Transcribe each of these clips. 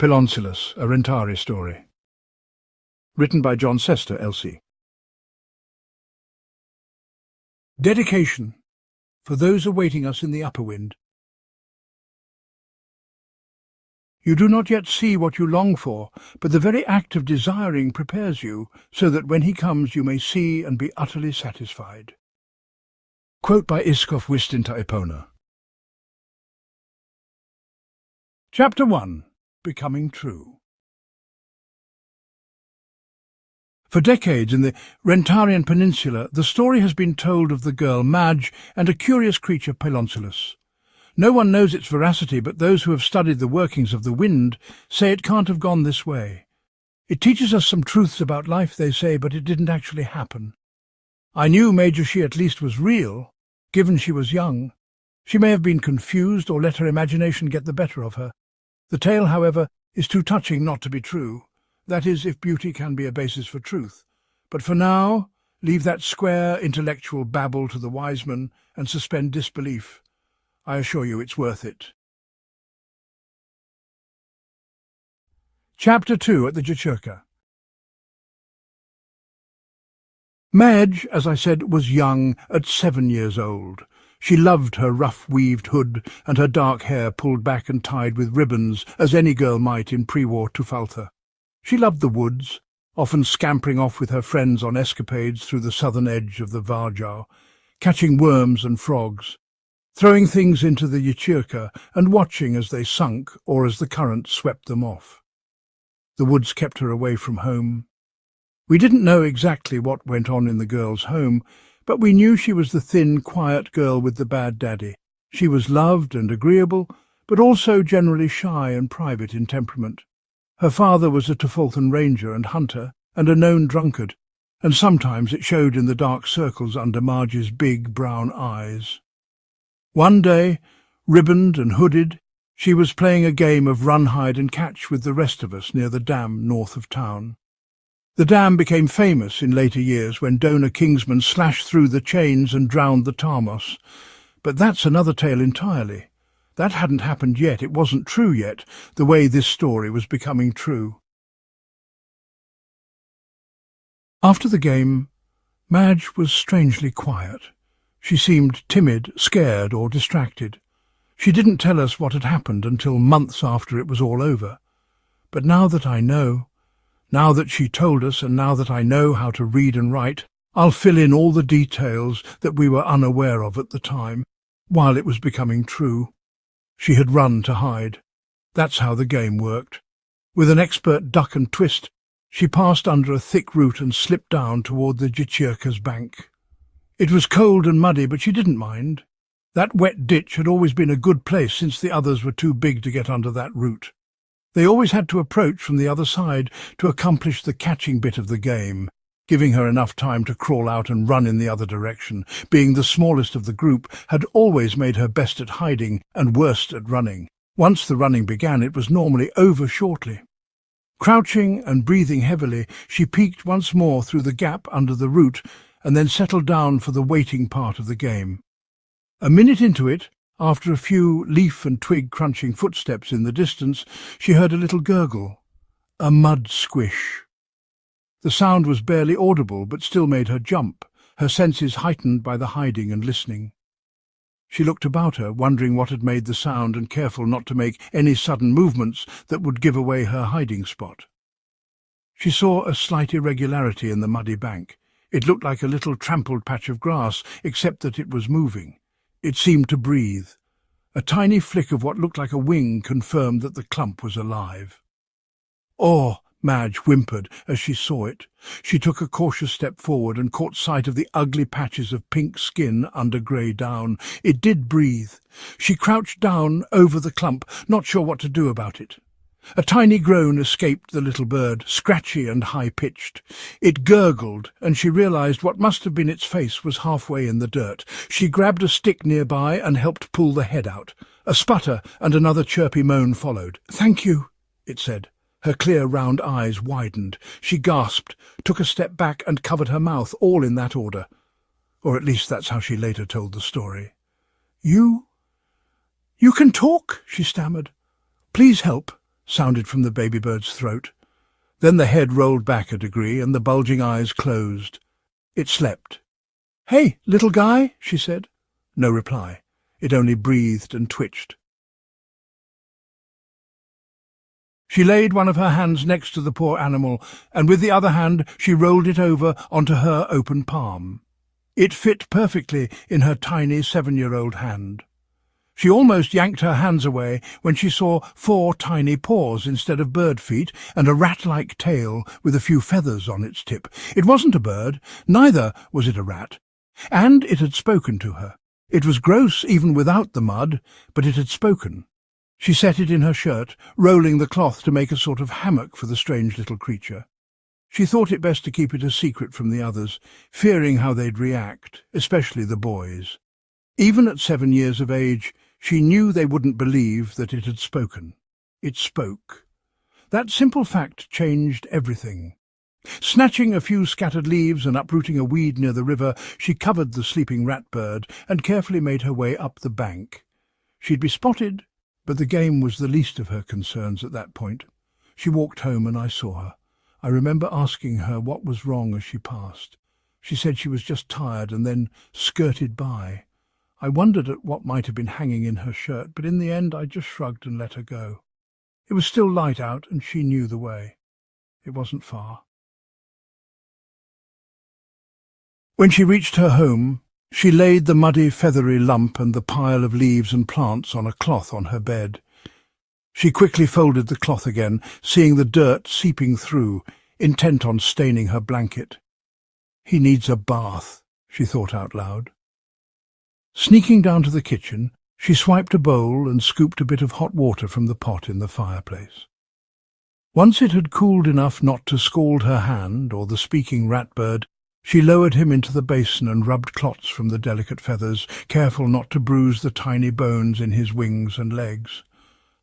Piloncilus, a Rhentarri story. Written by John Sester, LC. Dedication for those awaiting us in the upper wind. You do not yet see what you long for, but the very act of desiring prepares you, so that when he comes you may see and be utterly satisfied. Quote by Iskof Wistinta Epona. Chapter 1. Becoming True. For decades in the Rhentarrian Peninsula, the story has been told of the girl Madge and a curious creature Piloncilus. No one knows its veracity, but those who have studied the workings of the wind say it can't have gone this way. It teaches us some truths about life, they say, but it didn't actually happen. I knew Major She at least was real, given she was young. She may have been confused or let her imagination get the better of her. The tale, however, is too touching not to be true. That is, if beauty can be a basis for truth. But for now, leave that square intellectual babble to the wise men and suspend disbelief. I assure you it's worth it. Chapter 2 at the Jachurka. Madge, as I said, was young, at 7 years old. She loved her rough-weaved hood and her dark hair pulled back and tied with ribbons, as any girl might in pre-war Tufalta. She loved the woods, often scampering off with her friends on escapades through the southern edge of the Varjau, catching worms and frogs, throwing things into the Jachurka and watching as they sunk or as the current swept them off. The woods kept her away from home. We didn't know exactly what went on in the girl's home, but we knew she was the thin, quiet girl with the bad daddy. She was loved and agreeable, but also generally shy and private in temperament. Her father was a Tufaltan ranger and hunter, and a known drunkard, and sometimes it showed in the dark circles under Marge's big brown eyes. One day, ribboned and hooded, she was playing a game of run, hide and catch with the rest of us near the dam north of town. The dam became famous in later years when Donor Kingsman slashed through the chains and drowned the Tarmos. But that's another tale entirely. That hadn't happened yet, it wasn't true yet, the way this story was becoming true. After the game, Madge was strangely quiet. She seemed timid, scared or distracted. She didn't tell us what had happened until months after it was all over. But now that I know, now that she told us and now that I know how to read and write, I'll fill in all the details that we were unaware of at the time, while it was becoming true. She had run to hide. That's how the game worked. With an expert duck and twist, she passed under a thick root and slipped down toward the Jachurka's bank. It was cold and muddy, but she didn't mind. That wet ditch had always been a good place since the others were too big to get under that root. They always had to approach from the other side to accomplish the catching bit of the game, giving her enough time to crawl out and run in the other direction. Being the smallest of the group had always made her best at hiding and worst at running. Once the running began, it was normally over shortly. Crouching and breathing heavily, she peeked once more through the gap under the root and then settled down for the waiting part of the game. A minute into it, after a few leaf and twig crunching footsteps in the distance, she heard a little gurgle, a mud squish. The sound was barely audible, but still made her jump, her senses heightened by the hiding and listening. She looked about her, wondering what had made the sound and careful not to make any sudden movements that would give away her hiding spot. She saw a slight irregularity in the muddy bank. It looked like a little trampled patch of grass, except that it was moving. It seemed to breathe. A tiny flick of what looked like a wing confirmed that the clump was alive. "Oh!" Madge whimpered as she saw it. She took a cautious step forward and caught sight of the ugly patches of pink skin under grey down. It did breathe. She crouched down over the clump, not sure what to do about it. A tiny groan escaped the little bird, scratchy and high-pitched. It gurgled, and she realized what must have been its face was halfway in the dirt. She grabbed a stick nearby and helped pull the head out. A sputter and another chirpy moan followed. "Thank you," it said. Her clear round eyes widened. She gasped, took a step back and covered her mouth, all in that order. Or at least that's how she later told the story. You can talk?" she stammered. "Please help." sounded from the baby bird's throat. Then the head rolled back a degree and the bulging eyes closed. It slept. "Hey, little guy," she said. No reply. It only breathed and twitched. She laid one of her hands next to the poor animal, and with the other hand she rolled it over onto her open palm. It fit perfectly in her tiny 7-year-old hand. She almost yanked her hands away when she saw 4 tiny paws instead of bird feet and a rat-like tail with a few feathers on its tip. It wasn't a bird, neither was it a rat, and it had spoken to her. It was gross even without the mud, but it had spoken. She set it in her shirt, rolling the cloth to make a sort of hammock for the strange little creature. She thought it best to keep it a secret from the others, fearing how they'd react, especially the boys. Even at 7 years of age, she knew they wouldn't believe that it had spoken. It spoke. That simple fact changed everything. Snatching a few scattered leaves and uprooting a weed near the river, she covered the sleeping rat-bird and carefully made her way up the bank. She'd be spotted, but the game was the least of her concerns at that point. She walked home and I saw her. I remember asking her what was wrong as she passed. She said she was just tired and then skirted by. I wondered at what might have been hanging in her shirt, but in the end I just shrugged and let her go. It was still light out and she knew the way. It wasn't far. When she reached her home, she laid the muddy, feathery lump and the pile of leaves and plants on a cloth on her bed. She quickly folded the cloth again, seeing the dirt seeping through, intent on staining her blanket. "He needs a bath," she thought out loud. Sneaking down to the kitchen, she swiped a bowl and scooped a bit of hot water from the pot in the fireplace. Once it had cooled enough not to scald her hand or the speaking rat-bird, she lowered him into the basin and rubbed clots from the delicate feathers, careful not to bruise the tiny bones in his wings and legs.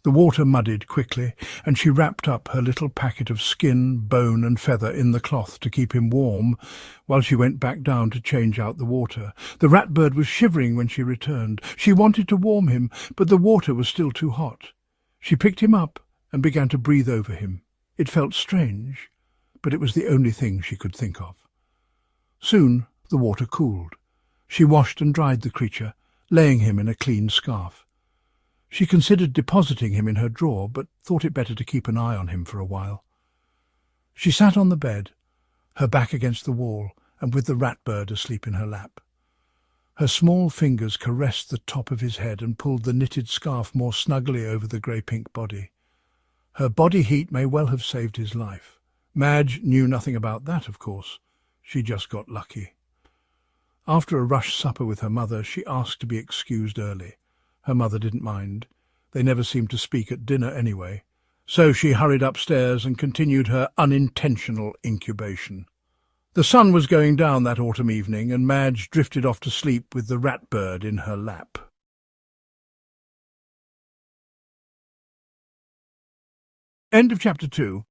The water muddied quickly, and she wrapped up her little packet of skin, bone and feather in the cloth to keep him warm, while she went back down to change out the water. The rat-bird was shivering when she returned. She wanted to warm him, but the water was still too hot. She picked him up and began to breathe over him. It felt strange, but it was the only thing she could think of. Soon the water cooled. She washed and dried the creature, laying him in a clean scarf. She considered depositing him in her drawer, but thought it better to keep an eye on him for a while. She sat on the bed, her back against the wall, and with the rat-bird asleep in her lap. Her small fingers caressed the top of his head and pulled the knitted scarf more snugly over the grey-pink body. Her body heat may well have saved his life. Madge knew nothing about that, of course. She just got lucky. After a rushed supper with her mother, she asked to be excused early. Her mother didn't mind. They never seemed to speak at dinner anyway. So she hurried upstairs and continued her unintentional incubation. The sun was going down that autumn evening, and Madge drifted off to sleep with the rat-bird in her lap. End of Chapter 2.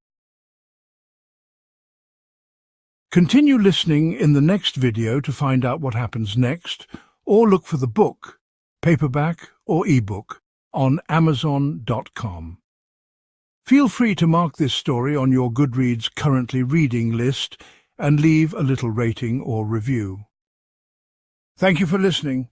Continue listening in the next video to find out what happens next, or look for the book, paperback or ebook, on Amazon.com. Feel free to mark this story on your Goodreads currently reading list and leave a little rating or review. Thank you for listening.